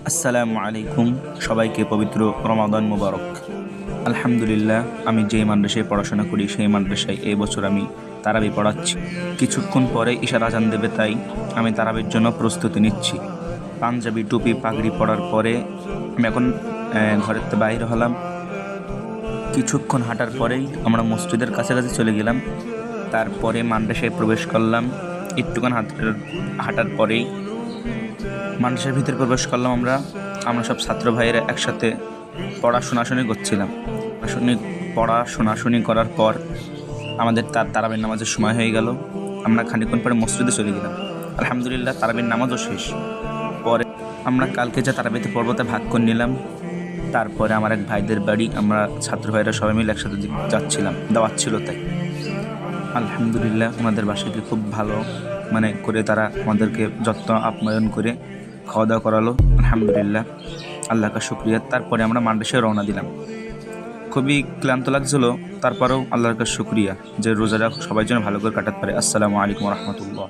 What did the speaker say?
আসসালামু আলাইকুম, সবাইকে পবিত্র রমাদান মুবারক। আলহামদুলিল্লাহ, আমি যেই মাদ্রাসায় পড়াশোনা করি সেই মাদ্রাসায় এই বছর আমি তারাবি পড়াচ্ছি। কিছুক্ষণ পরে ঈশার আজান দেবে, তাই আমি তারাবির জন্য প্রস্তুতি নিচ্ছি। পাঞ্জাবি টুপি পাগড়ি পরার পরে আমি এখন ঘরের থেকে বাইরে হলাম। কিছুক্ষণ হাঁটার পরেই আমরা মসজিদের কাছাকাছি চলে গেলাম। তারপরে মাদ্রাসায় প্রবেশ করলাম। একটুখান হাঁটার পরেই মাদ্রাসার ভিতরে প্রবেশ করলাম। আমরা সব ছাত্র ভাইয়েরা একসাথে শোনাশুনি করছিলাম। শোনাশুনি করার পর আমাদের তারাবির নামাজের সময় হয়ে গেল। আমরা খানিকক্ষণ পরে মসজিদে চলে গেলাম। আলহামদুলিল্লাহ, তারাবির নামাজও শেষ। পরে আমরা কালকে যা তারাবিতে পর্বতে ভাগ করে নিলাম। তারপরে আমার এক ভাইদের বাড়ি আমরা ছাত্র ভাইরা সবাই মিলে একসাথে যাচ্ছিলাম, দাওয়াত ছিল তাই। আলহামদুলিল্লাহ, ওনাদের বাসাকে খুব ভালো করে তারা আমাদেরকে যত্ন আপ্যায়ন করে খাওয়া দাওয়া করালো। আলহামদুলিল্লাহ, আল্লাহকে শুকরিয়া। তারপরে আমরা মাদ্রাসায় রওনা দিলাম। খুবই ক্লান্ত লাগছিল, তারপরেও আল্লাহর কাছে শুকরিয়া যে রোজাটা সবাই যেন ভালো করে কাটাতে পারে। আসসালামু আলাইকুম রহমতুল্লাহ।